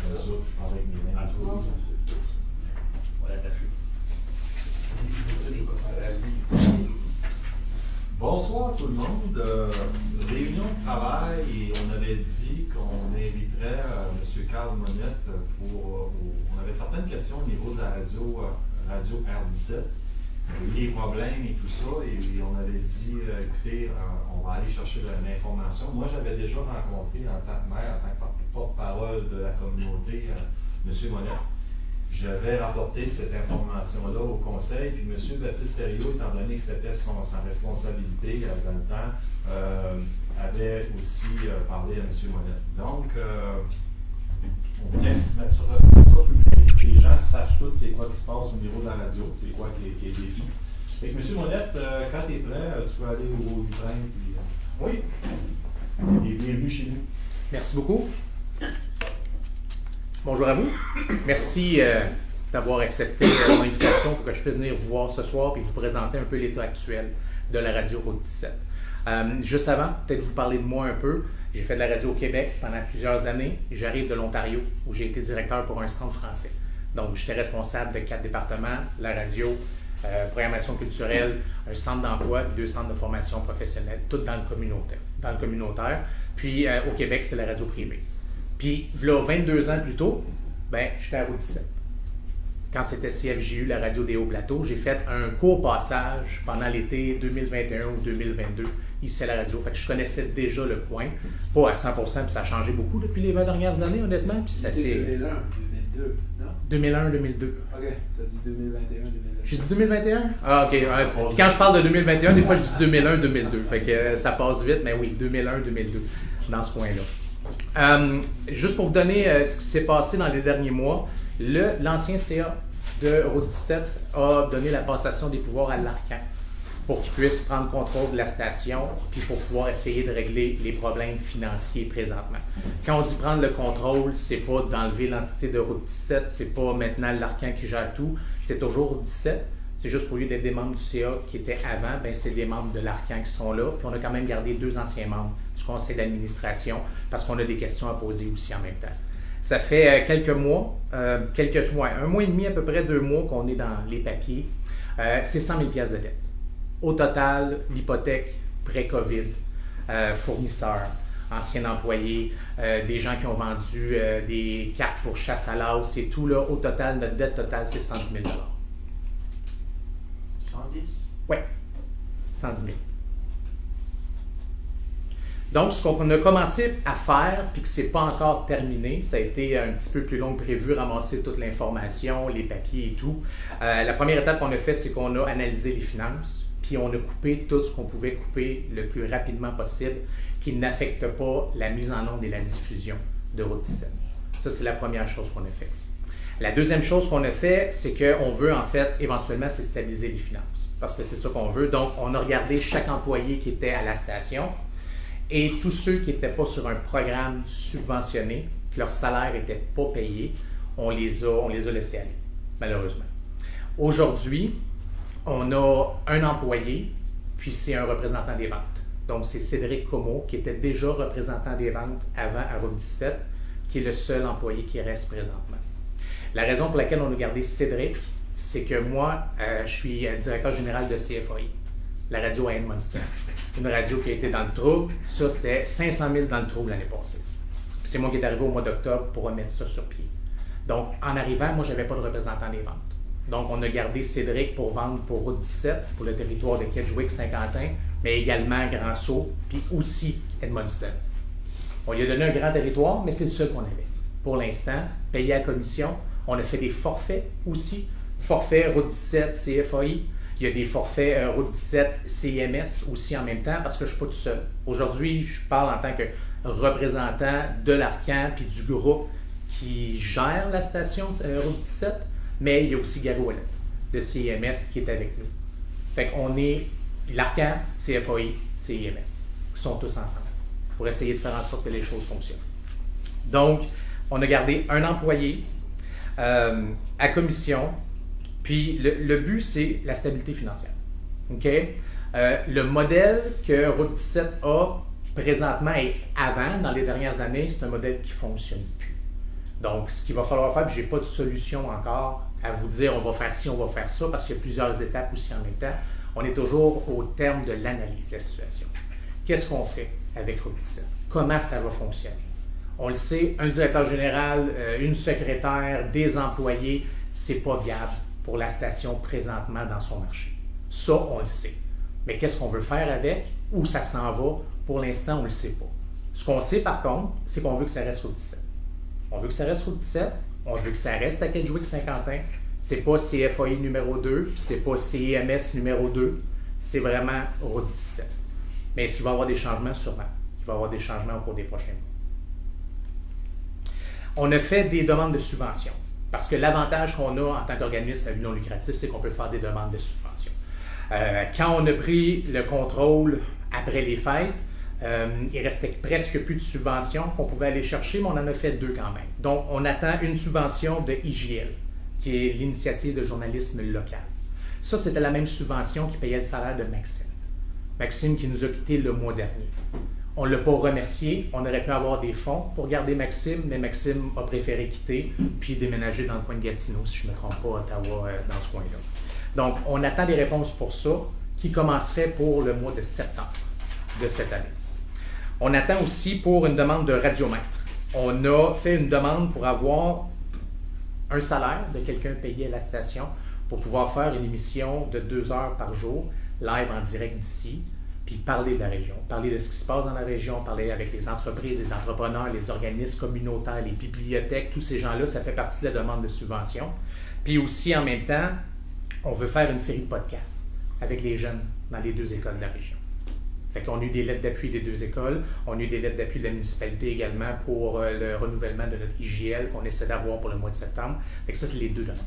C'est ça, je parlais avec mes mains. On va l'attacher. Bonsoir tout le monde. Réunion de travail et on avait dit qu'on inviterait M. Carl Monette on avait certaines questions au niveau de la radio R17. Il y a eu des problèmes et tout ça et on avait dit, écoutez, on va aller chercher de l'information. Moi, j'avais déjà rencontré en tant que maire, en tant que porte-parole de la communauté, M. Monette. J'avais rapporté cette information-là au conseil, puis M. Baptiste Thériault, étant donné que c'était sa responsabilité dans le temps, avait aussi parlé à M. Monette. Donc, on voulait se mettre ça public, que les gens sachent tout c'est quoi qui se passe au niveau de la radio, c'est quoi qui est défi. Fait que M. Monette, quand tu es prêt, tu peux aller au train, puis oui, et bienvenue chez nous. Merci beaucoup. Bonjour à vous. Merci d'avoir accepté mon invitation pour que je puisse venir vous voir ce soir et vous présenter un peu l'état actuel de la radio Route 17. Juste avant, peut-être vous parler de moi un peu. J'ai fait de la radio au Québec pendant plusieurs années. J'arrive de l'Ontario où j'ai été directeur pour un centre français. Donc, j'étais responsable de 4 départements, la radio, programmation culturelle, un centre d'emploi et 2 centres de formation professionnelle, tout dans le communautaire. Puis, au Québec, c'est la radio privée. Puis, là, 22 ans plus tôt, j'étais à Route 17. Quand c'était CFJU, la radio des Hauts-Plateaux, j'ai fait un court passage pendant l'été 2021 ou 2022, ici à la radio. Fait que je connaissais déjà le coin, pas à 100%, puis ça a changé beaucoup depuis les 20 dernières années, honnêtement. Puis ça c'est 2001, 2002, non? 2001, 2002. OK, t'as dit 2021, 2022. J'ai dit 2021? Ah, OK. Ouais. Puis quand je parle de 2021, des fois je dis 2001, 2002. Fait que ça passe vite, mais oui, 2001, 2002, dans ce coin-là. Juste pour vous donner ce qui s'est passé dans les derniers mois, l'ancien CA de Route 17 a donné la passation des pouvoirs à l'Arcan pour qu'il puisse prendre contrôle de la station puis pour pouvoir essayer de régler les problèmes financiers présentement. Quand on dit prendre le contrôle, c'est pas d'enlever l'entité de Route 17, c'est pas maintenant l'Arcan qui gère tout, c'est toujours Route 17. C'est juste pour lieu d'être des membres du CA qui étaient avant, c'est des membres de l'Arcan qui sont là. Puis on a quand même gardé 2 anciens membres du conseil d'administration parce qu'on a des questions à poser aussi en même temps. Ça fait quelques mois, un mois et demi, à peu près 2 mois qu'on est dans les papiers. C'est 100 000 piastres de dette. Au total, l'hypothèque pré-COVID, fournisseurs, anciens employés, des gens qui ont vendu des cartes pour chasse à l'as et tout, là, au total, notre dette totale, c'est 110 000 $. 110? Oui, 110 000. Donc, ce qu'on a commencé à faire, puis que ce n'est pas encore terminé, ça a été un petit peu plus long que prévu, ramasser toute l'information, les papiers et tout. La première étape qu'on a fait, c'est qu'on a analysé les finances, puis on a coupé tout ce qu'on pouvait couper le plus rapidement possible, qui n'affecte pas la mise en onde et la diffusion de Route 17. Ça, c'est la première chose qu'on a fait. La deuxième chose qu'on a fait, c'est qu'on veut en fait éventuellement c'est stabiliser les finances, parce que c'est ça qu'on veut. Donc, on a regardé chaque employé qui était à la station, et tous ceux qui n'étaient pas sur un programme subventionné, que leur salaire n'était pas payé, on les a laissés aller, malheureusement. Aujourd'hui, on a un employé, puis c'est un représentant des ventes. Donc, c'est Cédric Como, qui était déjà représentant des ventes avant à Route 17, qui est le seul employé qui reste présentement. La raison pour laquelle on a gardé Cédric, c'est que moi, je suis directeur général de CFAI, la radio à Edmundston. Une radio qui a été dans le trouble. Ça, c'était 500 000 dans le trouble l'année passée. Puis c'est moi qui est arrivé au mois d'octobre pour remettre ça sur pied. Donc, en arrivant, moi, je n'avais pas de représentant des ventes. Donc, on a gardé Cédric pour vendre pour Route 17, pour le territoire de Kedgewick-Saint-Quentin, mais également Grand-Sault, puis aussi Edmundston. On lui a donné un grand territoire, mais c'est le seul qu'on avait. Pour l'instant, payé à commission. On a fait des forfaits aussi. Forfait Route 17, CFAI. Il y a des forfaits Route 17, CIMS aussi en même temps parce que je ne suis pas tout seul. Aujourd'hui, je parle en tant que représentant de l'Arcan puis du groupe qui gère la station Route 17, mais il y a aussi Gary Ouellet de CIMS qui est avec nous. Fait qu'on est l'Arcan, CFAI, CIMS, qui sont tous ensemble pour essayer de faire en sorte que les choses fonctionnent. Donc, on a gardé un employé à commission. Puis le but, c'est la stabilité financière. OK? Le modèle que Route 17 a présentement et avant, dans les dernières années, c'est un modèle qui ne fonctionne plus. Donc, ce qu'il va falloir faire, puis je n'ai pas de solution encore à vous dire on va faire ci, on va faire ça, parce qu'il y a plusieurs étapes aussi en même temps. On est toujours au terme de l'analyse de la situation. Qu'est-ce qu'on fait avec Route 17? Comment ça va fonctionner? On le sait, un directeur général, une secrétaire, des employés, c'est pas viable pour la station présentement dans son marché. Ça, on le sait. Mais qu'est-ce qu'on veut faire avec? Où ça s'en va? Pour l'instant, on ne le sait pas. Ce qu'on sait par contre, c'est qu'on veut que ça reste Route 17. On veut que ça reste Route 17, on veut que ça reste à Kedgewick-Saint-Quentin. C'est pas CFAI numéro 2, puis c'est pas CEMS numéro 2, c'est vraiment Route 17. Mais est-ce qu'il va y avoir des changements? Sûrement. Il va y avoir des changements au cours des prochains mois. On a fait des demandes de subventions. Parce que l'avantage qu'on a en tant qu'organisme à but non lucratif, c'est qu'on peut faire des demandes de subventions. Quand on a pris le contrôle après les fêtes, il restait presque plus de subventions qu'on pouvait aller chercher, mais on en a fait 2 quand même. Donc, on attend une subvention de IJL, qui est l'Initiative de journalisme local. Ça, c'était la même subvention qui payait le salaire de Maxime. Maxime qui nous a quittés le mois dernier. On ne l'a pas remercié. On aurait pu avoir des fonds pour garder Maxime, mais Maxime a préféré quitter puis déménager dans le coin de Gatineau, si je ne me trompe pas, Ottawa, dans ce coin-là. Donc, on attend des réponses pour ça, qui commenceraient pour le mois de septembre de cette année. On attend aussi pour une demande de radiomètre. On a fait une demande pour avoir un salaire de quelqu'un payé à la station pour pouvoir faire une émission de 2 heures par jour, live en direct d'ici, puis parler de la région, parler de ce qui se passe dans la région, parler avec les entreprises, les entrepreneurs, les organismes communautaires, les bibliothèques, tous ces gens-là, ça fait partie de la demande de subvention. Puis aussi, en même temps, on veut faire une série de podcasts avec les jeunes dans les 2 écoles de la région. Fait qu'on a eu des lettres d'appui des 2 écoles, on a eu des lettres d'appui de la municipalité également pour le renouvellement de notre IJL qu'on essaie d'avoir pour le mois de septembre. Fait que ça, c'est les 2 demandes.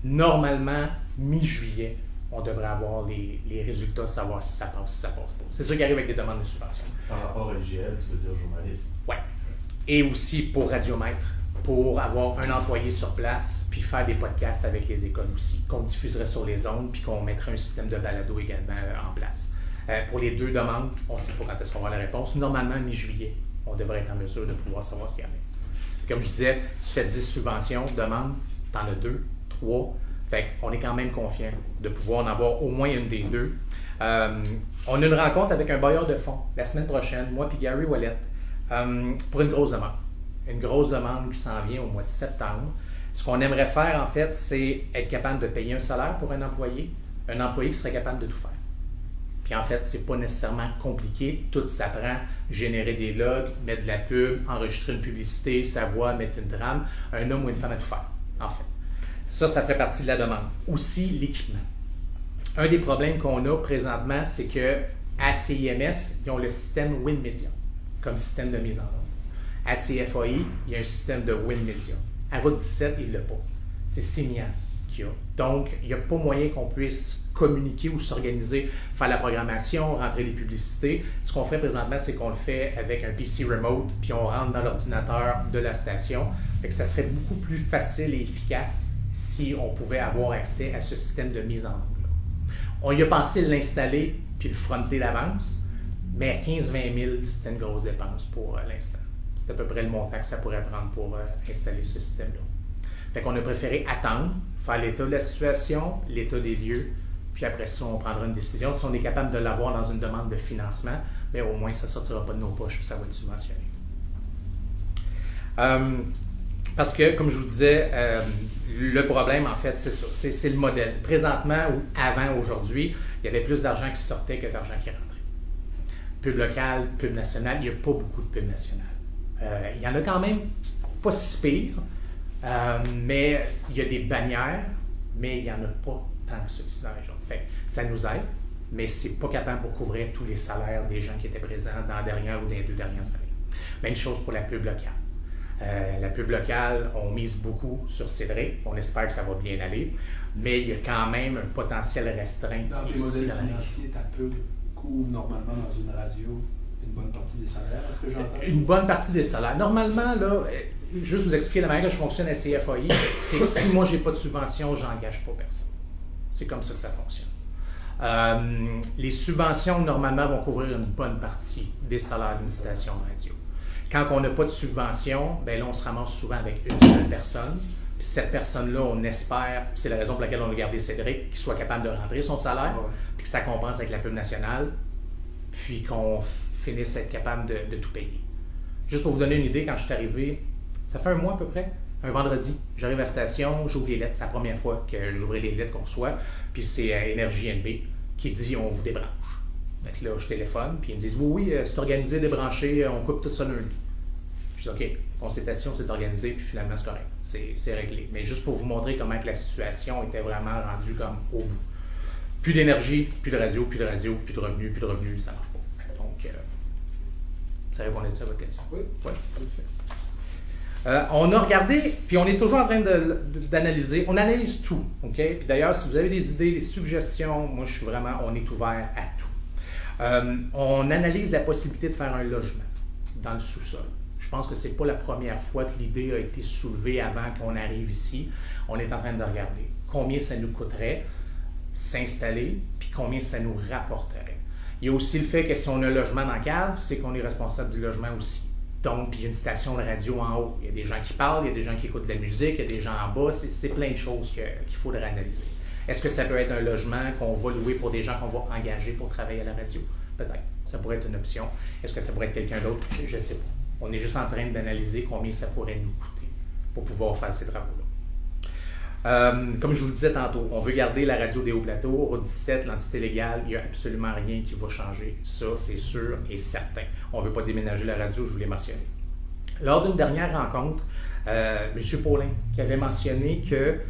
Normalement, mi-juillet, on devrait avoir les résultats, savoir si ça passe, si ça passe pas. C'est ça qui arrive avec des demandes de subvention. Par rapport à IGL, tu veux dire journalisme? Oui. Et aussi pour Radiomètre, pour avoir un employé sur place, puis faire des podcasts avec les écoles aussi, qu'on diffuserait sur les ondes, puis qu'on mettrait un système de balado également en place. Pour les 2 demandes, on ne sait pas quand est-ce qu'on va avoir la réponse. Normalement, mi-juillet, on devrait être en mesure de pouvoir savoir ce qu'il y en a. Comme je disais, tu fais 10 subventions, demandes, tu en as 2, 3. Fait qu'on est quand même confiant de pouvoir en avoir au moins une des 2. On a une rencontre avec un bailleur de fonds la semaine prochaine, moi et Gary Wallet, pour une grosse demande. Une grosse demande qui s'en vient au mois de septembre. Ce qu'on aimerait faire, en fait, c'est être capable de payer un salaire pour un employé qui serait capable de tout faire. Puis en fait, c'est pas nécessairement compliqué. Tout s'apprend. Générer des logs, mettre de la pub, enregistrer une publicité, sa voix, mettre une trame. Un homme ou une femme à tout faire, en fait. Ça ferait partie de la demande. Aussi, l'équipement. Un des problèmes qu'on a présentement, c'est que à CIMS, ils ont le système WinMedia comme système de mise en onde. À CFAI, il y a un système de WinMedia. À Route 17, il ne l'a pas. C'est Signal qu'il y a. Donc, il n'y a pas moyen qu'on puisse communiquer ou s'organiser, faire la programmation, rentrer les publicités. Ce qu'on fait présentement, c'est qu'on le fait avec un PC remote, puis on rentre dans l'ordinateur de la station. Fait que ça serait beaucoup plus facile et efficace si on pouvait avoir accès à ce système de mise en onde. On y a pensé l'installer puis le fronter d'avance, mais à 15-20 000, c'était une grosse dépense pour l'instant. C'est à peu près le montant que ça pourrait prendre pour installer ce système-là. Fait qu'on a préféré attendre, faire l'état de la situation, l'état des lieux, puis après ça, on prendra une décision. Si on est capable de l'avoir dans une demande de financement, bien, au moins, ça ne sortira pas de nos poches puis ça va être subventionné. Parce que, comme je vous disais, le problème, en fait, c'est ça. C'est le modèle. Présentement ou avant aujourd'hui, il y avait plus d'argent qui sortait que d'argent qui rentrait. Pub local, pub nationale, il n'y a pas beaucoup de pub nationale. Il y en a quand même pas si pire, mais il y a des bannières, mais il n'y en a pas tant que ça ici dans la région. Fait ça nous aide, mais c'est pas capable pour couvrir tous les salaires des gens qui étaient présents dans la dernière ou dans les 2 dernières années. Même chose pour la pub locale. La pub locale, on mise beaucoup sur Cédric. On espère que ça va bien aller, mais il y a quand même un potentiel restreint. Dans tes modèles financiers, ta pub couvre normalement dans une radio une bonne partie des salaires, est-ce que j'entends? Une bonne partie des salaires. Normalement, là, juste vous expliquer la manière que je fonctionne à CFAI, c'est que si moi, j'ai pas de subvention, j'engage pas personne. C'est comme ça que ça fonctionne. Les subventions, normalement, vont couvrir une bonne partie des salaires d'une station de radio. Quand on n'a pas de subvention, ben là, on se ramasse souvent avec une seule personne. Puis cette personne-là, on espère, c'est la raison pour laquelle on a gardé Cédric, qu'il soit capable de rentrer son salaire, puis que ça compense avec la pub nationale, puis qu'on finisse à être capable de tout payer. Juste pour vous donner une idée, quand je suis arrivé, ça fait un mois à peu près, un vendredi, j'arrive à la station, j'ouvre les lettres, c'est la première fois que j'ouvrais les lettres qu'on reçoit, puis c'est Énergie NB qui dit « on vous débranche ». Donc là, je téléphone, puis ils me disent « oui, c'est organisé, débranché, on coupe tout ça lundi ». Je dis « OK, consultation, c'est organisé, puis finalement, c'est correct, c'est réglé ». Mais juste pour vous montrer comment que la situation était vraiment rendue comme au bout. Plus d'énergie, plus de radio, plus de revenus, ça marche pas. Donc, ça répondait à votre question? Oui. Oui, c'est le fait. On a regardé, puis on est toujours en train d'analyser. On analyse tout, OK? Puis d'ailleurs, si vous avez des idées, des suggestions, moi, on est ouvert à tout. On analyse la possibilité de faire un logement dans le sous-sol. Je pense que c'est pas la première fois que l'idée a été soulevée avant qu'on arrive ici. On est en train de regarder combien ça nous coûterait s'installer, puis combien ça nous rapporterait. Il y a aussi le fait que si on a un logement dans la cave, c'est qu'on est responsable du logement aussi. Donc, puis il y a une station de radio en haut. Il y a des gens qui parlent, il y a des gens qui écoutent de la musique, il y a des gens en bas. C'est plein de choses qu'il faudrait analyser. Est-ce que ça peut être un logement qu'on va louer pour des gens qu'on va engager pour travailler à la radio? Peut-être. Ça pourrait être une option. Est-ce que ça pourrait être quelqu'un d'autre? Je ne sais pas. On est juste en train d'analyser combien ça pourrait nous coûter pour pouvoir faire ces travaux-là. Comme je vous le disais tantôt, on veut garder la radio des Hauts-Plateaux. Route 17, l'entité légale, il n'y a absolument rien qui va changer. Ça, c'est sûr et certain. On ne veut pas déménager la radio, je vous l'ai mentionné. Lors d'une dernière rencontre, M. Paulin qui avait mentionné qu'il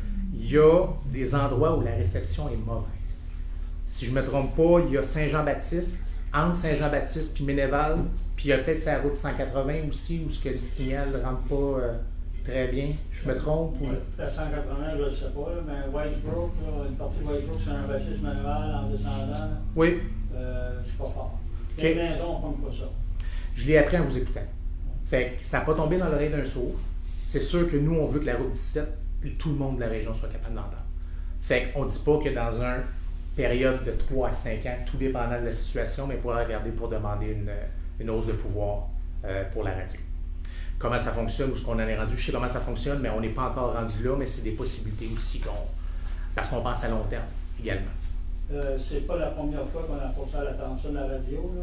y a des endroits où la réception est mauvaise. Si je ne me trompe pas, il y a Saint-Jean-Baptiste, entre Saint-Jean-Baptiste puis Ménéval, puis il y a peut-être la route 180 aussi, où ce que le signal ne rentre pas très bien. Je me trompe? Ou... La 180, je ne sais pas, mais Weisbrook, une partie de Weisbrook, c'est un Baptiste Ménéval en descendant. Oui. C'est pas fort. Okay. Les maisons, on ne prend pas ça. Je l'ai appris en vous écoutant. Fait que ça n'a pas tombé dans l'oreille d'un sourd. C'est sûr que nous, on veut que la route 17, tout le monde de la région soit capable d'entendre. Fait qu'on ne dit pas que dans une période de 3 à 5 ans, tout dépendant de la situation, mais pour regarder pour demander une hausse de pouvoir pour la radio. Comment ça fonctionne, où est-ce qu'on en est rendu? Je sais comment ça fonctionne, mais on n'est pas encore rendu là, mais c'est des possibilités aussi parce qu'on pense à long terme également. C'est pas la première fois qu'on a porté à l'attention de la radio.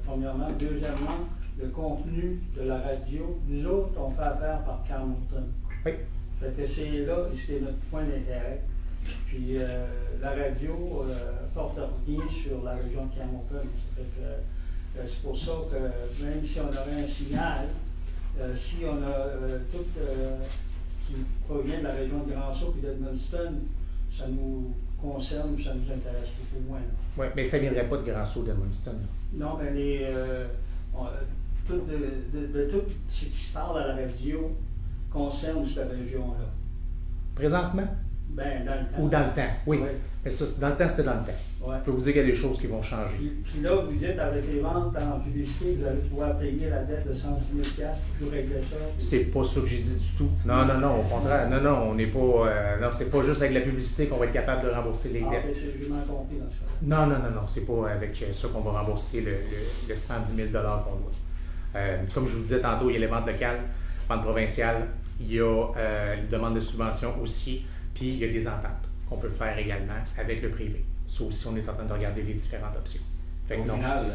Premièrement. Deuxièmement, le contenu de la radio, nous autres, on fait affaire par Carleton. Oui. Fait que c'est là, c'est notre point d'intérêt. Puis la radio porte rien sur la région de Carleton. C'est pour ça que même si on aurait un signal, si on a tout qui provient de la région de Grand-Sault et d'Edmundston, ça nous concerne, ça nous intéresse beaucoup moins. Oui, mais ça ne viendrait pas de Grand-Sault d'Edmundston. Non, mais tout ce qui se parle à la radio concerne cette région-là. Présentement? Ben, dans le temps. Ou dans le temps, oui. Oui. Mais ça, dans le temps, c'était dans le temps. Ouais. Je peux vous dire qu'il y a des choses qui vont changer. Puis là, vous dites, avec les ventes en publicité, vous allez pouvoir payer la dette de 110 000 pour régler ça. C'est pas ça que j'ai dit du tout. Non, au contraire. Non, on n'est pas... non, c'est pas juste avec la publicité qu'on va être capable de rembourser les dettes. C'est vraiment compris dans ce cas. Non, c'est pas avec ça qu'on va rembourser le 110 000 qu'on doit. Comme je vous disais tantôt, il y a les ventes locales, ventes provinciales, il y a une demande de subvention aussi, puis il y a des ententes qu'on peut faire également avec le privé. Ça aussi, on est en train de regarder les différentes options. Fait que Au final,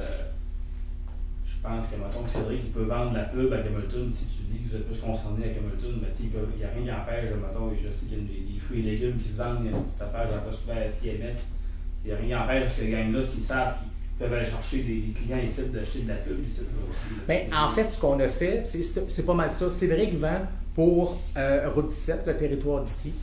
je pense que, mettons que Cédric, il peut vendre la pub à Hamilton. Si tu dis que vous êtes plus concerné avec Hamilton, mais il n'y a rien qui empêche, mettons, je sais qu'il y a des fruits et légumes qui se vendent, il y a une petite affaire, j'entends souvent à CMS. Il n'y a rien qui empêche ces gangs-là, s'ils savent qu'ils peuvent aller chercher des clients ici d'acheter de la pub ici aussi. Bien, en fait, ce qu'on a fait, c'est pas mal ça. Cédric vend pour Route 17, le territoire d'ici,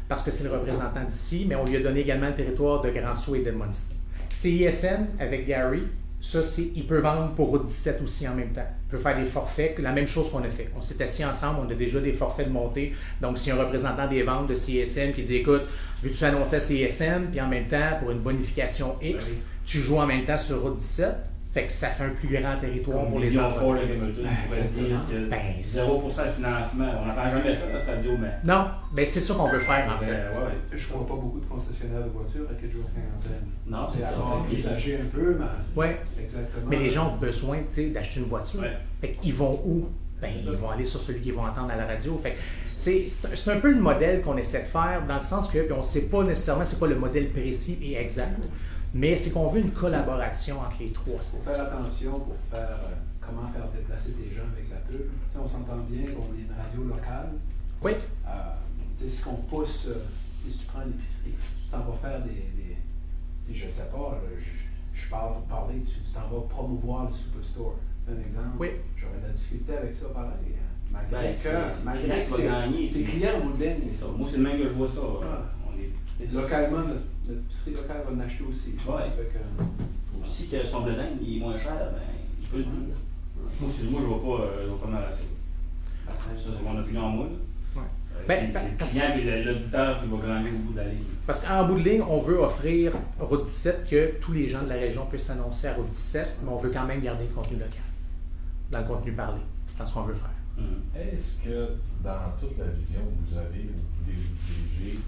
parce que c'est le représentant d'ici, mais on lui a donné également le territoire de Grand-Sault et d'Edmundston. CISN, avec Gary, ça, il peut vendre pour Route 17 aussi en même temps. Il peut faire des forfaits, la même chose qu'on a fait. On s'est assis ensemble, on a déjà des forfaits de montée. Donc, si un représentant des ventes de CISN qui dit « Écoute, veux-tu annoncer à CISN, puis en même temps, pour une bonification X, tu joues en même temps sur Route 17 », Fait que ça fait un plus grand territoire pour les Vision Ford de entreprises. Hamilton, on pourrait dire que Ben, 0% de financement. On n'entend jamais ça, notre radio, mais. Non, ben c'est ça qu'on veut faire en fait. Ouais. Je vois pas beaucoup de concessionnaires de voitures à Kedgewood-Saint-Antoine. Non, c'est C'est ça. encore usagé un peu, mais Ouais. exactement. Mais les gens ont besoin tu sais, d'acheter une voiture. Ouais. Fait qu'ils vont où? Ben, ils vont aller sur celui qu'ils vont entendre à la radio. Fait que c'est un peu le modèle qu'on essaie de faire, dans le sens que, puis on ne sait pas nécessairement c'est quoi le modèle précis et exact, mais c'est qu'on veut une collaboration entre les trois Il faut stations. faire attention pour faire comment faire déplacer des gens avec la pub. Tu sais, on s'entend bien qu'on est une radio locale. Oui. Tu sais, ce qu'on pousse, si tu prends l'épicerie, tu t'en vas faire des tu sais, je sais pas, là, je parle pour parler, tu t'en vas promouvoir le Superstore. C'est un exemple. Oui. J'aurais de la difficulté avec ça pareil. Malgré Ben, que, c'est malgré client que qui va gagner. c'est client au bout de ligne. C'est ça. Moi, c'est le même que je vois ça. Ah. On est, c'est Localement, notre épicerie locale va en acheter aussi. Ouais. Ça fait que, aussi que son blé d'Inde il est moins cher, ben, il peut le dire. Moi, excuse-moi, je vois pas mal à ça. Ça, c'est mon opinion à moi. Là. Ouais. Ben, C'est le parce- client et l'auditeur qui va gagner au bout de la ligne. Parce qu'en bout de ligne, on veut offrir Route 17 que tous les gens de la région puissent s'annoncer à Route 17, mais on veut quand même garder le contenu local, dans le contenu parlé, dans ce qu'on veut faire. Est-ce que dans toute la vision que vous avez, où vous voulez vous diriger,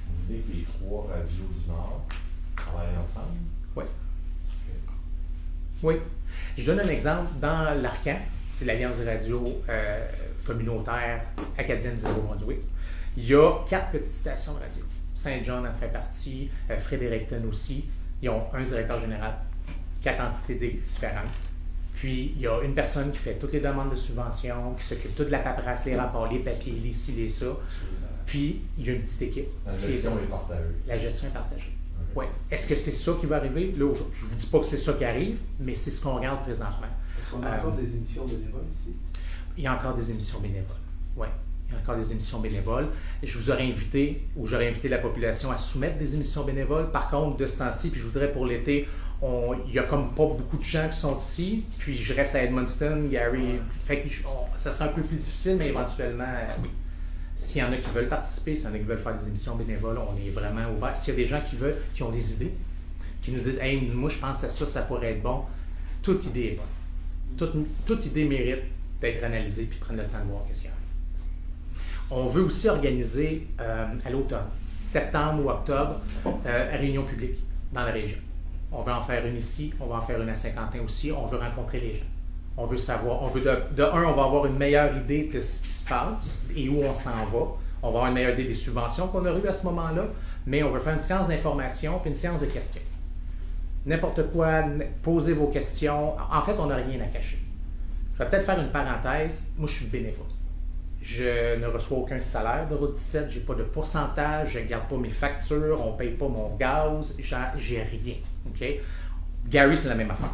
vous voulez que les trois radios du Nord travaillent ensemble? Oui. Oui. Je donne un exemple. Dans l'Arcan, c'est l'Alliance des radios communautaires acadiennes du Nouveau-Brunswick, il y a 4 petites stations de radio. Saint-John en fait partie, Fredericton aussi. Ils ont un directeur général, 4 entités différentes. Puis, il y a une personne qui fait toutes les demandes de subvention, qui s'occupe toute de la paperasse, les rapports, les papiers, les ci, les ça. Puis, il y a une petite équipe. La qui est- gestion est partagée. La gestion est partagée. Ok. Oui. Est-ce que c'est ça qui va arriver? Là, je ne vous dis pas que c'est ça qui arrive, mais c'est ce qu'on regarde présentement. est-ce qu'on a encore des émissions bénévoles ici? Il y a encore des émissions bénévoles. Oui, il y a encore des émissions bénévoles. Je vous aurais invité, ou j'aurais invité la population à soumettre des émissions bénévoles. Par contre, de ce temps-ci, puis je voudrais pour l'été, il y a comme pas beaucoup de gens qui sont ici. Puis je reste à Edmundston, Gary. Fait que ça sera un peu plus difficile, mais éventuellement, oui. S'il y en a qui veulent participer, s'il y en a qui veulent faire des émissions bénévoles, on est vraiment ouvert. S'il y a des gens qui ont des idées, qui nous disent « Hey, moi je pense à ça, ça pourrait être bon », toute idée est bonne. Toute idée mérite d'être analysée puis prendre le temps de voir qu'est-ce qu'il y a. On veut aussi organiser à l'automne, septembre ou octobre, réunion publique dans la région. On veut en faire une ici, on va en faire une à Saint-Quentin aussi, on veut rencontrer les gens. On veut savoir, on veut de un, on va avoir une meilleure idée de ce qui se passe et où on s'en va. On va avoir une meilleure idée des subventions qu'on a eues à ce moment-là, mais on veut faire une séance d'information puis une séance de questions. N'importe quoi, posez vos questions. En fait, on n'a rien à cacher. Je vais peut-être faire une parenthèse. Moi, je suis bénévole. Je ne reçois aucun salaire de Route 17, je n'ai pas de pourcentage, je ne garde pas mes factures, on ne paye pas mon gaz, j'ai rien. Okay? Gary, c'est la même affaire.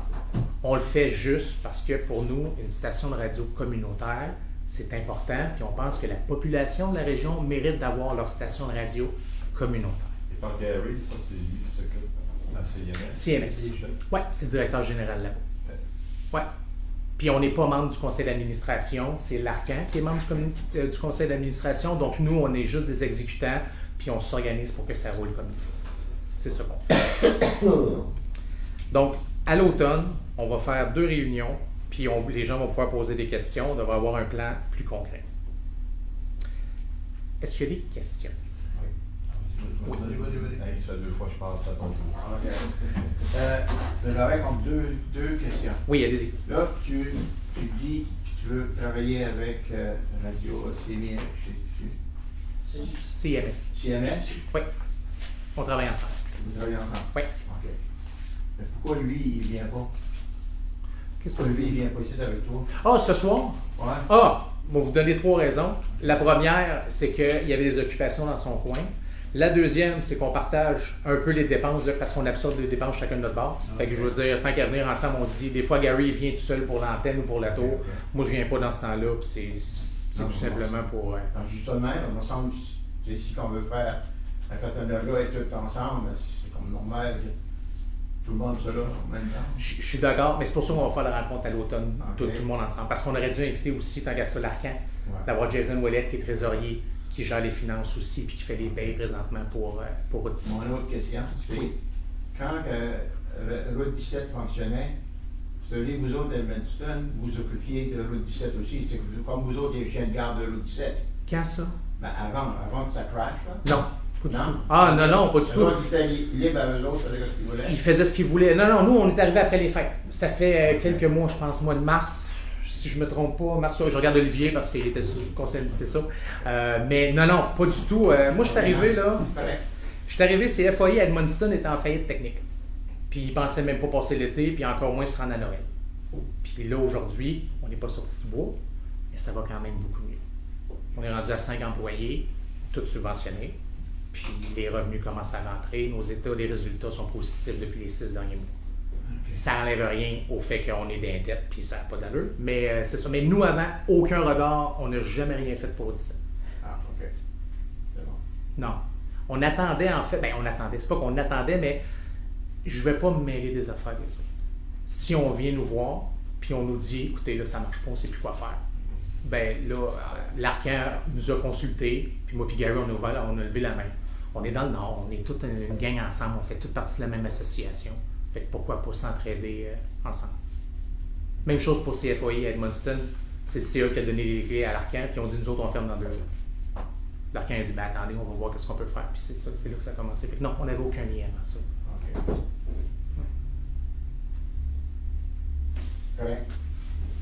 On le fait juste parce que pour nous, une station de radio communautaire, c'est important, puis on pense que la population de la région mérite d'avoir leur station de radio communautaire. Et par Gary, ça, c'est lui qui s'occupe à CMS. CMS. Oui, c'est le directeur général là-bas. Oui. Puis on n'est pas membre du conseil d'administration, c'est l'Arcan qui est membre du conseil d'administration. Donc nous, on est juste des exécutants, puis on s'organise pour que ça roule comme il faut. C'est ça qu'on fait. Donc, à l'automne, on va faire 2 réunions, puis les gens vont pouvoir poser des questions. On devrait avoir un plan plus concret. Est-ce qu'il y a des questions? Oui. Hey, ça fait 2 fois que je passe à ton tour. J'aurais comme deux questions. Oui, allez-y. Là, tu dis que tu veux travailler avec Radio CMS. Oui. On travaille ensemble. Vous travaillez ensemble? Oui. OK. Mais pourquoi lui, il vient pas? Qu'est-ce que Pourquoi lui, il vient pas ici avec toi? Ah, ce soir? Ouais. Ah! Bon, vous donner 3 raisons. La première, c'est qu'il y avait des occupations dans son coin. La deuxième, c'est qu'on partage un peu les dépenses parce qu'on absorbe les dépenses chacun de notre bord. Fait que je veux dire, tant qu'à venir ensemble, on se dit, des fois, Gary vient tout seul pour l'antenne ou pour la tour. Moi, je viens pas dans ce temps-là, puis c'est tout simplement pour... Justement, il me semble que c'est ici qu'on veut faire un partenariat et tout ensemble. C'est comme normal que tout le monde soit là en même temps. Je suis d'accord, mais c'est pour ça qu'on va faire la rencontre à l'automne, tout le monde ensemble. Parce qu'on aurait dû inviter aussi, tant qu'à ça, l'Arcan, d'avoir Jason Ouellette qui est trésorier, qui gère les finances aussi, puis qui fait les payes présentement pour Route 17. Mon autre question, c'est quand Route 17 fonctionnait, celui vous autres d'Edmundston, vous occupiez de Route 17 aussi. C'était comme vous autres, les chiens de garde de Route 17. Quand ça? Ben avant que ça crash, là. Non, pas du Non. tout. Ah non, pas du tout. Donc, ils étaient libres à eux autres, ça veut dire ce qu'ils voulaient. Il faisait ce qu'il voulait. Non, nous, on est arrivé après les fêtes. Ça fait quelques mois, je pense, mois de mars. Si je me trompe pas, mars, je regarde Olivier parce qu'il était sur le conseil, c'est ça. Mais non, pas du tout. Moi, je suis arrivé là. Correct. Je suis arrivé, c'est FOI à Edmundston était en faillite technique. Puis ils pensaient même pas passer l'été, puis encore moins se rendre à Noël. Puis là, aujourd'hui, on n'est pas sorti du bois, mais ça va quand même beaucoup mieux. On est rendu à 5 employés, tout subventionné. Puis les revenus commencent à rentrer. Nos états, les résultats sont positifs depuis les 6 derniers mois. Ça n'enlève rien au fait qu'on est des dettes, puis ça n'a pas d'allure. Mais c'est ça. Mais nous, avant, aucun regard, on n'a jamais rien fait pour 17. Ah, OK. C'est bon. Non. On attendait, en fait. On attendait. C'est pas qu'on attendait, mais je ne vais pas me mêler des affaires des autres. Si on vient nous voir, puis on nous dit, écoutez, là, ça marche pas, on ne sait plus quoi faire. Ben là, l'Arcan nous a consultés, puis moi puis Gary, on a levé la main. On est dans le Nord, on est toute une gang ensemble, on fait toute partie de la même association. Fait que pourquoi pas s'entraider ensemble? Même chose pour CFOI à Edmundston. C'est le CE qui a donné les clés à l'Arcan, puis on dit, nous autres, on ferme dans 2 jours. L'Arcan a dit, ben attendez, on va voir qu'est-ce qu'on peut faire. Puis c'est là que ça a commencé. Fait que non, on n'avait aucun lien avant ça. OK. Correct.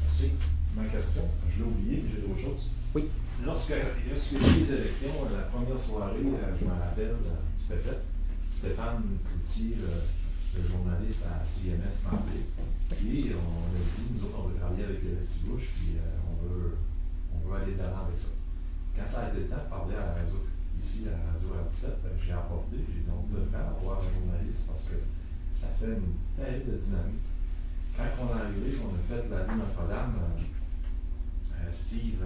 Merci. Ma question, je l'ai oublié, mais j'ai d'autres choses. Oui. Lorsque il y a eu les élections, la première soirée, je me rappelle, c'était fait, Stéphane Cloutier, le journaliste à CMS, m'a appelé. Et on a dit, nous autres, on veut travailler avec le Cibouche, puis on veut aller de l'avant avec ça. Quand ça a été le temps de parler à la radio, ici, à la radio R17, j'ai apporté, j'ai dit, on devrait avoir un journaliste parce que ça fait une terrible dynamique. Quand on est arrivé, on a fait la rue Notre-Dame, Steve,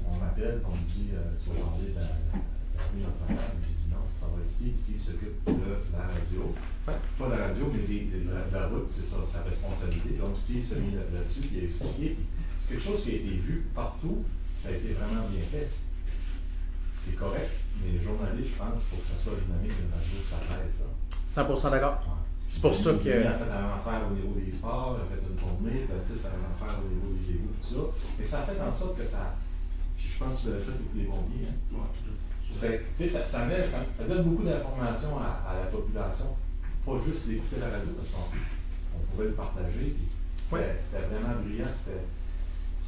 on m'appelle, on me dit, tu vas parler de la rue Notre-Dame. J'ai dit non, ça va être Steve. Steve s'occupe de la radio. Ouais. Pas de la radio, mais de la route, c'est ça, sa responsabilité. Donc Steve s'est mis là-dessus, il a expliqué. C'est quelque chose qui a été vu partout, ça a été vraiment bien fait. C'est correct, mais les journalistes, je pense, il faut que ça soit dynamique, une radio, ça reste. 100% d'accord. C'est pour ça que. Il a fait la même affaire au niveau des sports, il a fait une tournée, puis ça a même affaire au niveau des égouts, tout ça. Et ça a fait en sorte que ça. Puis je pense que tu l'as fait beaucoup des pompiers. Hein? Fait que, tu sais, ça donne beaucoup d'informations à la population. Pas juste d'écouter la radio, parce qu'on pouvait le partager. C'était vraiment brillant.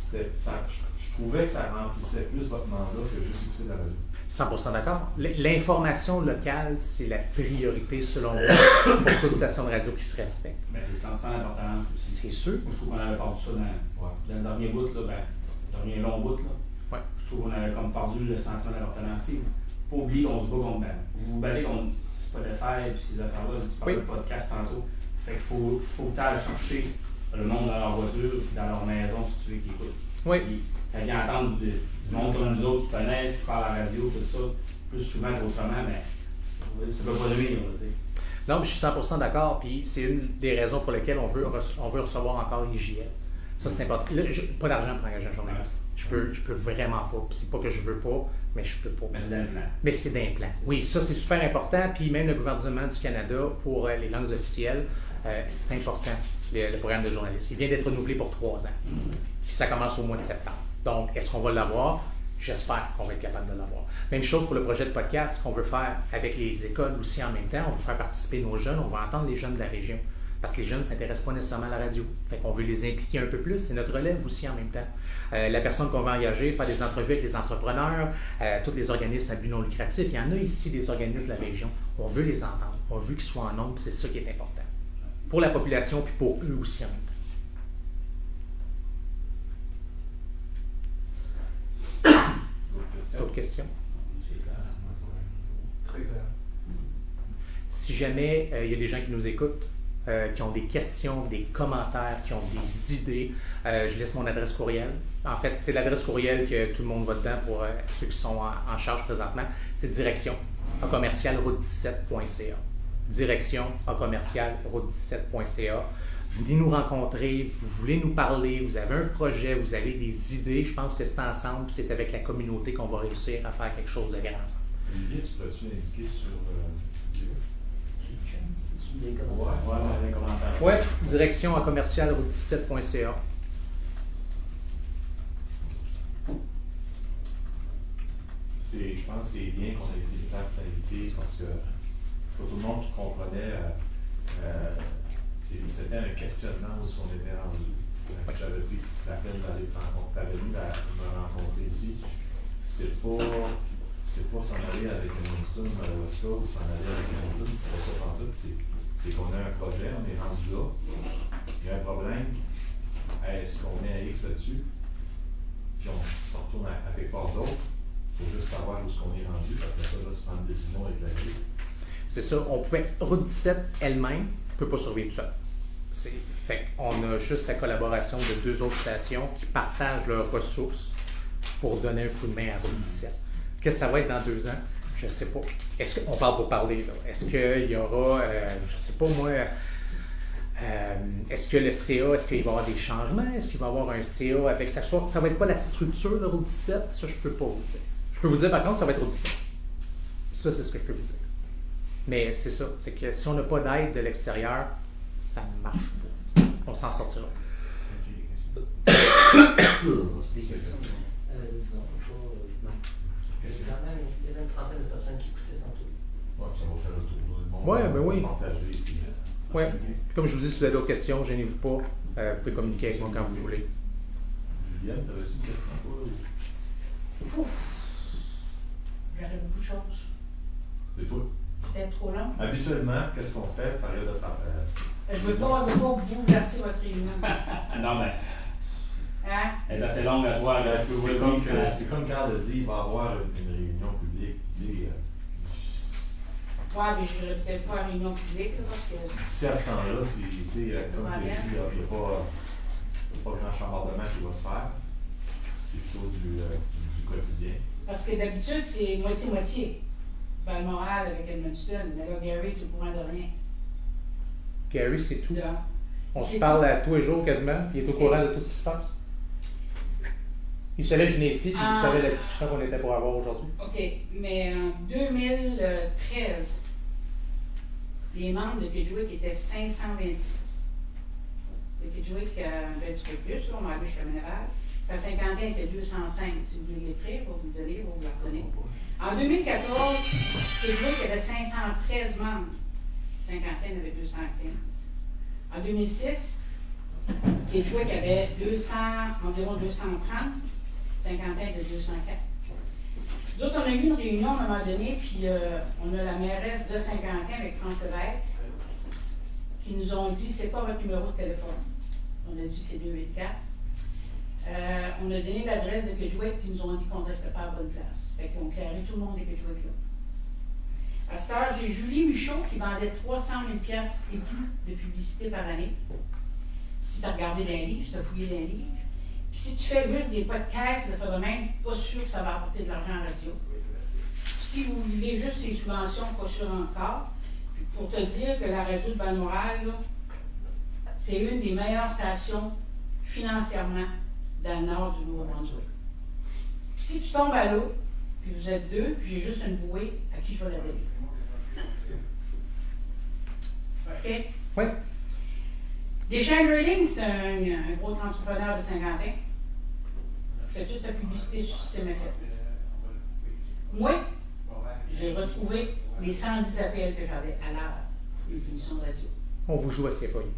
Je trouvais que ça remplissait plus votre mandat que juste écouter la radio. 100% d'accord. L'information locale, c'est la priorité selon moi pour toute station de radio qui se respecte. Ben, c'est le sentiment d'appartenance aussi. C'est sûr. Moi, je trouve qu'on avait perdu ça dans le dernier bout, là, le dernier long bout. Là. Ouais. Je trouve qu'on avait comme perdu le sentiment d'appartenance. Faut pas oublier qu'on se bat contre vous vous battez contre Spotify et ces affaires-là. Tu parles de podcast tantôt. Fait qu'il faut que tu ailles chercher le monde dans leur voiture et dans leur maison si tu veux qu'ils écoutent. Oui. Puis, quand ils entendent du monde comme nous autres qui connaissent, qui parlent à la radio, tout ça, plus souvent qu'autrement, mais ça ne va pas nuire, on va dire. Non, mais je suis 100% d'accord, puis c'est une des raisons pour lesquelles on veut recevoir encore l'IJL. Ça, c'est important. Là, pas d'argent pour engager un journaliste. Je peux vraiment pas. Puis c'est pas que je veux pas, mais je peux pas. Mais c'est d'un plan. Mais c'est d'un plan. Oui, ça, c'est super important. Puis même le gouvernement du Canada, pour les langues officielles, c'est important, le programme de journaliste. Il vient d'être renouvelé pour 3 ans. Puis ça commence au mois de septembre. Donc, est-ce qu'on va l'avoir? J'espère qu'on va être capable de l'avoir. Même chose pour le projet de podcast qu'on veut faire avec les écoles aussi en même temps. On veut faire participer nos jeunes, on va entendre les jeunes de la région. Parce que les jeunes ne s'intéressent pas nécessairement à la radio. Fait qu'on veut les impliquer un peu plus. C'est notre relève aussi en même temps. La personne qu'on va engager, faire des entrevues avec les entrepreneurs, tous les organismes à but non lucratif. Il y en a ici des organismes de la région. On veut les entendre. On veut qu'ils soient en nombre. C'est ça qui est important. Pour la population puis pour eux aussi en même temps. D'autres questions? C'est clair. Très clair. Si jamais il y a des gens qui nous écoutent, qui ont des questions, des commentaires, qui ont des idées, je laisse mon adresse courriel. En fait, c'est l'adresse courriel que tout le monde va dedans pour ceux qui sont en charge présentement. C'est direction@route17.ca. Direction@route17.ca. Venez nous rencontrer, vous voulez nous parler, vous avez un projet, vous avez des idées. Je pense que c'est ensemble, c'est avec la communauté qu'on va réussir à faire quelque chose de grand ensemble. Olivier, tu peux-tu indiquer sur cette vidéo? des commentaires. Ouais, dans les commentaires. Ouais, direction à commercial-route17.ca. Je pense que c'est bien qu'on ait fait l'étape qualité parce que c'est pas tout le monde qui comprenait. C'était un questionnement où on était rendu. J'avais pris la peine d'aller me rencontrer ici. C'est pas s'en aller avec un Winston ou Madawaska ou s'en aller avec un Hamilton, c'est pas ça en tout. C'est qu'on a un projet, on est rendu là. Il y a un problème. Est-ce qu'on met un X là-dessus? Puis on se retourne à quelque part d'autre. Il faut juste savoir où est-ce qu'on est rendu. Après ça, là, tu prends une décision éclairée. C'est ça, on pouvait. Route 17 elle-même ne peut pas survivre tout seul. Fait qu'on a juste la collaboration de 2 autres stations qui partagent leurs ressources pour donner un coup de main à Route 17. Qu'est-ce que ça va être dans 2 ans? Je ne sais pas. Est-ce qu'on parle pour parler, là? Est-ce qu'il y aura, je ne sais pas moi, est-ce que le CA, est-ce qu'il va y avoir des changements? Est-ce qu'il va y avoir un CA avec ça? Ça va être pas la structure de Route 17? Ça, je peux pas vous dire. Je peux vous dire, par contre, ça va être Route 17. Ça, c'est ce que je peux vous dire. Mais c'est ça, c'est que si on n'a pas d'aide de l'extérieur, ça ne marche pas. On s'en sortira. Des questions? Non, pas. Il y avait une trentaine de personnes qui écoutaient tantôt. Ouais, ça va faire le tour du monde. Ouais, ben oui. Partager, puis, Ouais. Comme je vous dis, si vous avez d'autres questions, gênez-vous pas. Vous pouvez communiquer avec moi quand vous voulez. Julienne, t'avais-tu une question, toi? J'aurais beaucoup de choses. Et toi? Peut-être trop long. Habituellement, qu'est-ce qu'on fait, période de Je ne veux pas bouleverser votre réunion. Non, mais Hein? elle est assez longue à soir. Est-ce que vous voulez dire que. C'est comme Carl a dit, il va y avoir une réunion publique. Ouais, mais je ne voudrais peut-être pas à réunion publique, là, parce que. D'ici à ce temps-là, comme tu as dit, il n'y a pas grand chambardement qui va se faire. C'est plutôt du quotidien. Parce que d'habitude, c'est moitié-moitié. Balmoral avec Edmundston, mais là, Gary est au courant de rien. Gary, c'est tout. Là. On se C'est parle tout. à tous les jours quasiment, puis il est au courant de tout ce qui se passe. Il savait que je venais ici, puis il savait la discussion qu'on était pour avoir aujourd'hui. OK, mais en 2013, les membres de Kedgewick étaient 526. De Kedgewick, un petit peu plus, là, on m'a vu chez Minéral. À Saint-Quentin, était 205. Si vous voulez l'écrire, vous le donner, vous le retenez. En 2014, Kedgewick avait 513 membres. Saint-Quentin avait 215. En 2006, Kedgewick avait environ 230. Saint-Quentin avait 204. Nous autres, on a eu une réunion à un moment donné, puis on a la mairesse de Saint-Quentin avec France Lévesque qui nous ont dit c'est quoi votre numéro de téléphone? On a dit c'est 284. On a donné l'adresse de Kedgewick, puis ils nous ont dit qu'on ne restait pas à la bonne place. Fait qu'ils ont clairé tout le monde de Kedgewick là. À cette heure, j'ai Julie Michaud qui vendait 300 000 $ et plus de publicité par année. Si tu as regardé dans les livres, si tu as fouillé dans les livres. Puis si tu fais juste des pas de caisse, de faire de même, pas sûr que ça va apporter de l'argent à la radio. Si vous vivez juste ces subventions, pas sûr encore. Puis pour te dire que la radio de Balmoral, c'est une des meilleures stations financièrement dans le nord du Nouveau-Brunswick. Si tu tombes à l'eau, puis vous êtes 2, puis j'ai juste une bouée, à qui je vais la donner? OK? Oui. Deschamps Grading, c'est un gros entrepreneur de Saint-Quentin. Il fait toute sa publicité sur CMFF. Moi, j'ai retrouvé les 110 appels que j'avais à l'heure pour les émissions de radio. On vous joue à ces feuilles.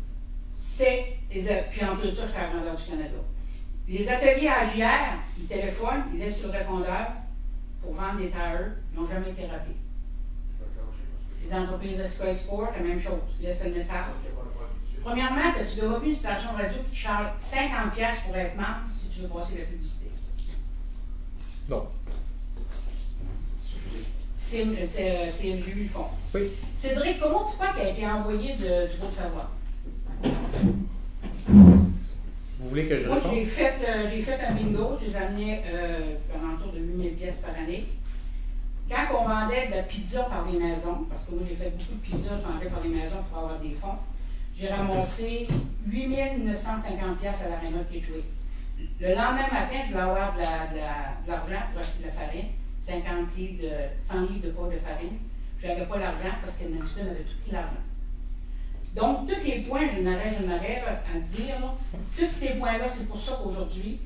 Puis en plus de ça, je suis à la grandeur du Canada. Les ateliers à JR, ils téléphonent, ils laissent sur le répondeur pour vendre des tailleurs, ils n'ont jamais été rappelés. Les entreprises de Sky Export, la même chose, ils laissent le message. Premièrement, as-tu déjà vu une station radio qui te charge 50$ pour être membre si tu veux passer la publicité? Non. CMGU le font. Oui. Cédric, pourquoi tu as été envoyé du Haut-Savoie? Vous voulez que je Moi, réponde? j'ai fait un bingo, je les amenais alentour de 8 000 $ par année. Quand on vendait de la pizza par les maisons, parce que moi j'ai fait beaucoup de pizza, je vendais par les maisons pour avoir des fonds, j'ai ramassé 8 950 $ à l'aréna de Kedgewick. Le lendemain matin, je voulais avoir de l'argent pour acheter de la farine, 100 livres de pôle de farine. Je n'avais pas l'argent parce qu'Edmundston avait tout pris l'argent. Donc, tous les points, je n'aurais à dire, là, tous ces points-là, c'est pour ça qu'aujourd'hui,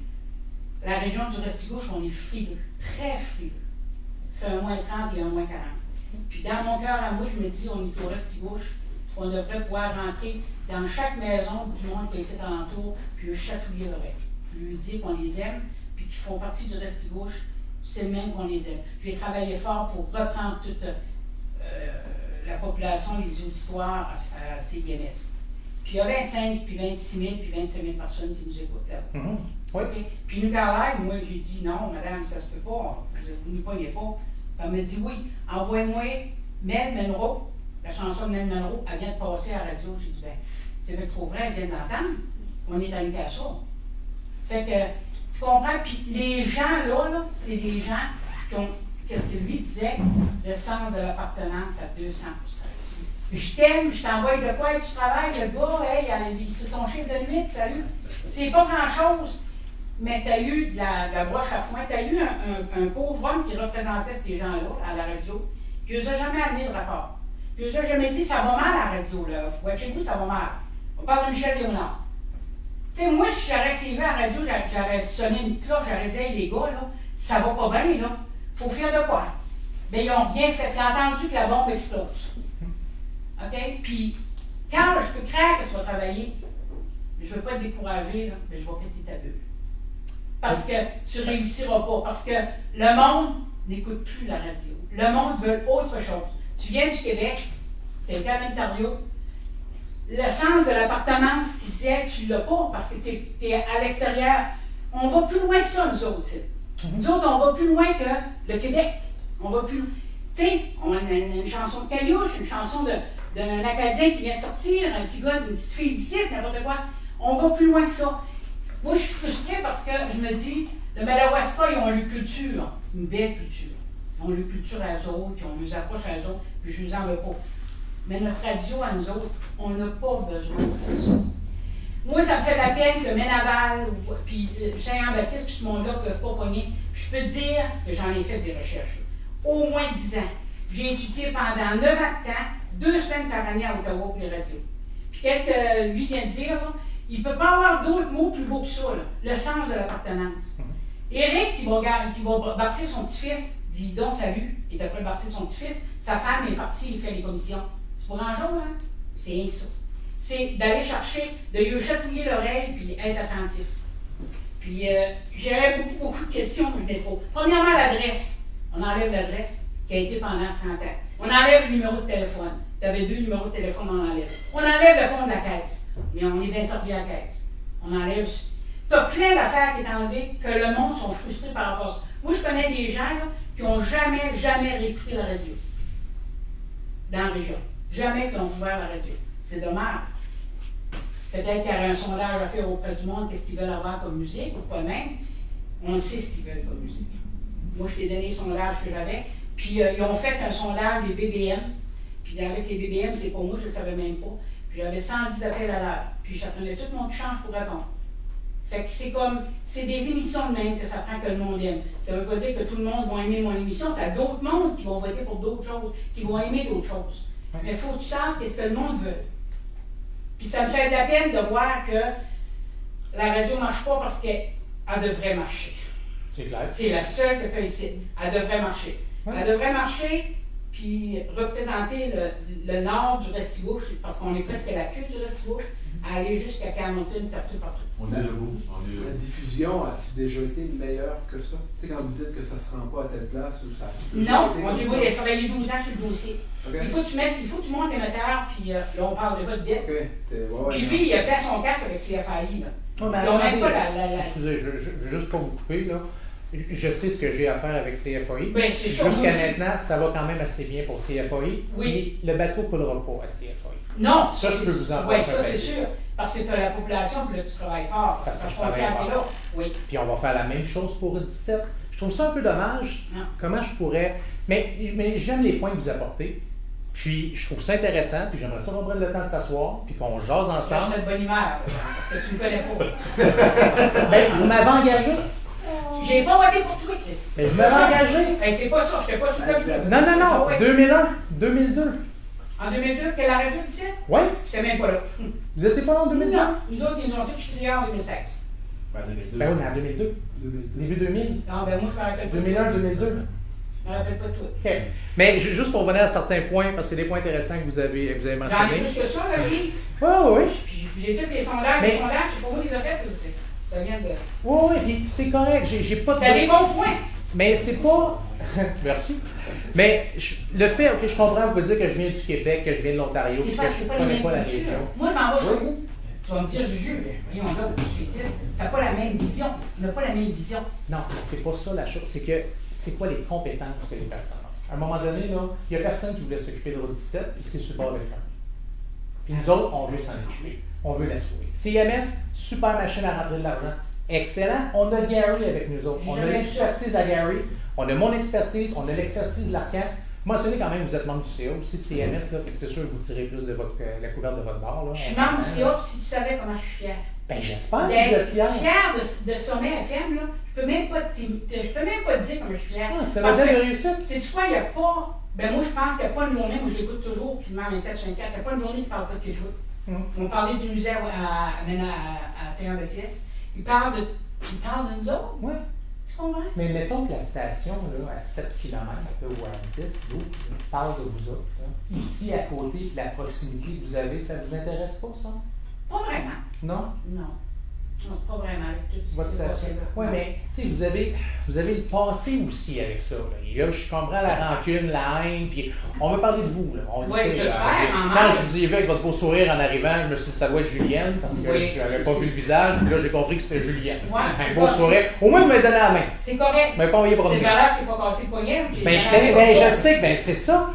la région du Restigouche, on est frileux, très frileux. Il fait un moins 30 et un moins 40. Puis dans mon cœur à moi, je me dis, on est au Restigouche, on devrait pouvoir rentrer dans chaque maison du monde qui est ici alentour, puis lui chatouiller l'oreille, puis lui dire qu'on les aime, puis qu'ils font partie du Restigouche, c'est le même qu'on les aime. J'ai travaillé fort pour reprendre toute la population, les auditoires à CIMS. Puis il y a 25, puis 26 000, puis 25 000 personnes qui nous écoutent là. Oui. Okay? Puis nous, Carlisle, moi, j'ai dit non, madame, ça se peut pas, vous ne nous pognez pas. Puis elle m'a dit oui, envoyez-moi Mel Monroe, la chanson de Mel Monroe, elle vient de passer à la radio. J'ai dit, ben, c'est bien trop vrai, elle vient de l'entendre. On est à Newcastle. Fait que, tu comprends? Puis les gens là c'est des gens qui ont, qu'est-ce que lui disait, le sens de l'appartenance à 200%. Je t'aime, je t'envoie de quoi tu travailles, le gars, hey, c'est ton chiffre de nuit, salut. C'est pas grand-chose, mais tu as eu de la broche à foin, tu as eu un pauvre homme qui représentait ces gens-là à la radio, qui nous a jamais amené de rapport. Qui nous a jamais dit, ça va mal à la radio, là. Faut être chez vous, ça va mal. On parle de Michel Léonard. Tu sais, moi, si j'aurais suivi à la radio, j'aurais sonné une cloche, j'aurais dit, hey, les gars, là, ça va pas bien, là. Faut faire de quoi? Bien, ils n'ont rien fait. Ils ont entendu que la bombe explose. OK? Puis, quand je peux craindre que tu vas travailler, je ne veux pas te décourager, là, mais je vais péter ta bulle. Parce que tu ne réussiras pas. Parce que le monde n'écoute plus la radio. Le monde veut autre chose. Tu viens du Québec, tu es en Ontario, le centre de l'appartenance qui dit hey, tu ne l'as pas parce que tu es à l'extérieur. On va plus loin que ça, nous autres. Nous autres, on va plus loin que le Québec. On va plus. Tu sais, on a une chanson de Caillouche, une chanson d'un Acadien qui vient de sortir, un petit gars, une petite fille d'ici, n'importe quoi. On va plus loin que ça. Moi, je suis frustrée parce que je me dis, le Madawaska, ils ont leur culture, une belle culture. Ils ont leur culture à eux autres, puis on les approche à eux autres, puis je ne vous en veux pas. Mais notre radio à nous autres, on n'a pas besoin de ça. Moi, ça me fait la peine que Menaval, puis Saint-Jean-Baptiste, puis ce monde-là ne peuvent pas pogner. Je peux te dire que j'en ai fait des recherches. Au moins 10 ans. J'ai étudié pendant 9 ans de temps, 2 semaines par année à Ottawa pour les radios. Puis qu'est-ce que lui vient de dire, là? Il ne peut pas avoir d'autres mots plus beaux que ça, là. Le sens de l'appartenance. Éric, qui va barcer son petit-fils, dit donc salut, il est après barcer son petit-fils, sa femme est partie, il fait les commissions. C'est pas grand-chose, hein? C'est rien que ça. C'est d'aller chercher, de lui chatouiller l'oreille, puis être attentif. Puis j'aurais beaucoup de questions, mais trop. Premièrement, l'adresse. On enlève l'adresse qui a été pendant 30 ans. On enlève le numéro de téléphone. Tu avais 2 numéros de téléphone, on enlève. On enlève le compte de la caisse. Mais on est bien servi à la caisse. On enlève. Tu as plein d'affaires qui sont enlevées que le monde sont frustrés par rapport à ça. Moi, je connais des gens là, qui n'ont jamais réécouté la radio. Dans la région. Jamais qu'ils ont ouvert la radio. C'est dommage. Peut-être qu'il y aurait un sondage à faire auprès du monde, qu'est-ce qu'ils veulent avoir comme musique, ou pas même. On sait ce qu'ils veulent comme musique. Moi, je t'ai donné le sondage que j'avais. Puis, ils ont fait un sondage des BBM. Puis, avec les BBM, c'est pour moi, je ne savais même pas. Puis, j'avais 110 appels à l'heure. Puis, j'attendais tout le monde change pour répondre. Fait que c'est des émissions de même que ça prend que le monde aime. Ça ne veut pas dire que tout le monde va aimer mon émission. Tu as d'autres mondes qui vont voter pour d'autres choses, qui vont aimer d'autres choses. Mais il faut que tu saches qu'est-ce que le monde veut. Puis ça me fait de la peine de voir que la radio ne marche pas parce qu'elle devrait marcher. C'est clair. C'est la seule que tu as ici. Elle devrait marcher. Ouais. Elle devrait marcher, puis représenter le nord du Restigouche, parce qu'on est presque à la queue du Restigouche, à aller jusqu'à Camerton, partout. On est debout. La diffusion a-t-il déjà été meilleure que ça? Tu sais, quand vous dites que ça ne se rend pas à telle place ou ça. Non, moi j'ai voulu travailler 12 ans sur le dossier. Okay. Il faut que tu montes l'émetteur, puis là on parle de pas de dette. Okay. Puis lui, il a fait son casse avec CFAI. Là. Oh, ben, même pas excusez, juste pour vous couper, là. Je sais ce que j'ai à faire avec CFAI. Ben, jusqu'à maintenant, ça va quand même assez bien pour CFAI. Oui. Le bateau ne coulera pas à CFAI. Non. Ça, je peux vous en parler. Oui, ça, c'est sûr. Parce que tu as la population, puis là, tu travailles fort. Parce que je travaille là. Oui. Puis on va faire la même chose pour 17. Je trouve ça un peu dommage. Non. Comment je pourrais. Mais j'aime les points que vous apportez. Puis je trouve ça intéressant. Puis j'aimerais ça qu'on prenne le temps de s'asseoir. Puis qu'on jase ensemble. Je suis de bonne humeur, parce que tu ne me connais pas. Ben, vous m'avez engagé. J'ai pas voté pour toi, Chris. Mais je m'avais engagé. Ben, c'est pas ça, je t'ai pas soutenu. Non. 2001, 2002. En 2002, que la radio 17, Ouais? j'étais même pas là. Vous étiez pas là en 2002? Non, nous autres, ils nous ont tous chuté en 2016. Ben, 2002. Ben oui, mais en 2002. Début 2000. Non, ben moi, je me rappelle pas. 2001, 2002. Je me rappelle pas tout. OK. Mais juste pour revenir à certains points, parce que c'est des points intéressants que vous avez J'en ai mentionnés. plus que ça, là, oui. Oui. Puis j'ai tous les sondages. Mais- Les sondages, c'est pour moi, les a fait, ça vient de. Oui, puis c'est correct. J'ai pas de. T'as des bons points. Mais c'est pas. Merci. Mais le fait, ok, je comprends, vous dire que je viens du Québec, que je viens de l'Ontario, C'est que pas, je c'est ne pas les connais mêmes pas la cultures. région. Moi, je m'en vais chez Oui. vous. Tu vas me dire, Juju, voyons donc, je suis t'as pas la même vision. On n'a pas la même vision. Non, c'est pas ça la chose. C'est que c'est quoi les compétences que les personnes ont. À un moment donné, là, il n'y a personne qui voulait s'occuper de Route 17, puis c'est sur le bord de fin. Puis nous autres, on veut s'en occuper. On veut la sauver. CMS, super machine à rentrer de l'argent. Excellent. On a Gary avec nous autres. On a l'expertise à Gary. On a mon expertise. On a l'expertise de l'Arcan. Mentionnez quand même que vous êtes membre du CA aussi de CMS, là, fait que c'est sûr que vous tirez plus de la couverte de votre bar. Là. Je suis membre du CA, puis si tu savais comment je suis fière. Ben j'espère que vous êtes fiers. Fière de Sommet FM, là. Je peux même pas te dire comment je suis fière. Ah, c'est un Parce modèle de que, réussite. sais-tu quoi, il n'y a pas. Ben moi, je pense qu'il n'y a pas une journée, moi je l'écoute toujours, puis en 24 sur 24, il n'y a pas une journée qui ne parle pas de Kedgewick. On parlait du musée à Saint-Jean-Baptiste. Il parle de nous autres. Ouais. Tu comprends? Mais mettons que la station là, à 7 km ou à 10, 12, parle de vous autres. Là. Ici, à côté, puis la proximité que vous avez, ça vous intéresse pas, ça? Pas vraiment. Non? Non. Non, pas vraiment avec tout ce Votre qui s'est station. passé là. Oui, mais tu sais, vous avez le passé aussi avec ça. Là. Et là, je comprends la rancune, la haine, puis on va parler de vous. Là. On le Oui, sait, là. j'espère, en Quand mal. je vous ai vu avec votre beau sourire en arrivant, je me suis dit ça doit être Julienne, parce que Oui, je n'avais je pas sais. vu le visage, puis là j'ai compris que c'était Julienne. Ouais, Un c'est beau pas- sourire. Au moins, vous m'avez donné la main. C'est correct. Vous m'avez pas envoyé pour C'est une valable, je n'ai pas cassé le poignet. Ben, je sais que c'est ça.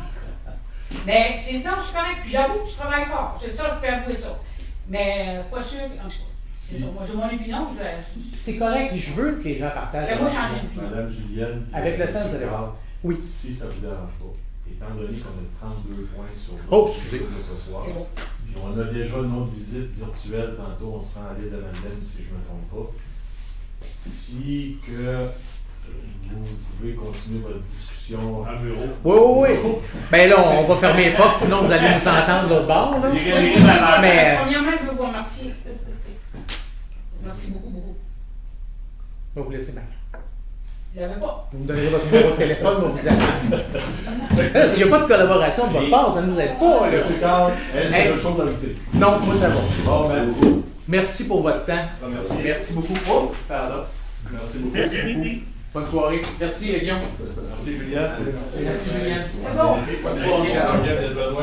Mais c'est non, c'est correct. Puis j'avoue que tu travailles fort. C'est ça, je peux avouer ça. Mais pas sûr. En tout cas, c'est ça. Moi, j'ai mon opinion. C'est correct, puis je veux que les gens partagent. Fais-moi changer d'opinion. Madame Julienne. Avec le temps, Monsieur vous allez Carl, voir. Oui. Si ça ne vous dérange pas, étant donné qu'on a 32 points sur Oh, le excusez. de ce soir, C'est bon. puis on a déjà une autre visite virtuelle tantôt, on se rend à l'île de Madeleine, si je ne me trompe pas. Si que vous pouvez continuer votre discussion. En bureau. Oui, oui, oui. Ben là, on va fermer les portes, sinon vous allez nous entendre de l'autre bord. Là. Mais- Premièrement, je veux vous remercier. Merci beaucoup, beaucoup. Je vais vous laisser mal. Je l'avais pas. Vous me donnerez votre numéro de téléphone, on va vous appeler. S'il n'y a pas de collaboration de votre part, ça ne nous aide pas. Là. Monsieur Carl, est-ce qu'il y Hey. a autre chose à ajouter? Non, moi ça va. Bon, ben, Merci pour votre temps. merci. Merci beaucoup. Oh, pardon. Merci beaucoup. Merci. Bonne soirée. Merci, Guillaume. Merci, Julien. Merci, Julien. C'est bon. Bonne soirée. Ah ouais.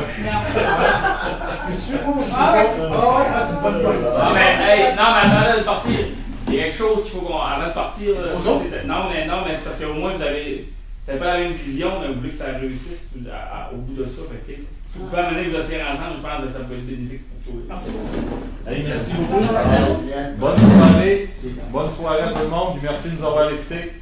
C'est une bonne idée. Non, mais attendez de partir. Il y a quelque chose qu'il faut qu'on. Avant de partir. Aux autres? Non, mais c'est parce qu'au moins vous avez pas la même vision, mais vous voulez que ça réussisse au bout de ça. Fait que, tu sais, si vous pouvez amener vous asseoir ensemble, je pense que ça peut être bénéfique pour tous. Merci beaucoup. Hey, merci beaucoup. Bonne soirée. Bonne soirée à tout le monde. Puis merci de nous avoir écoutés.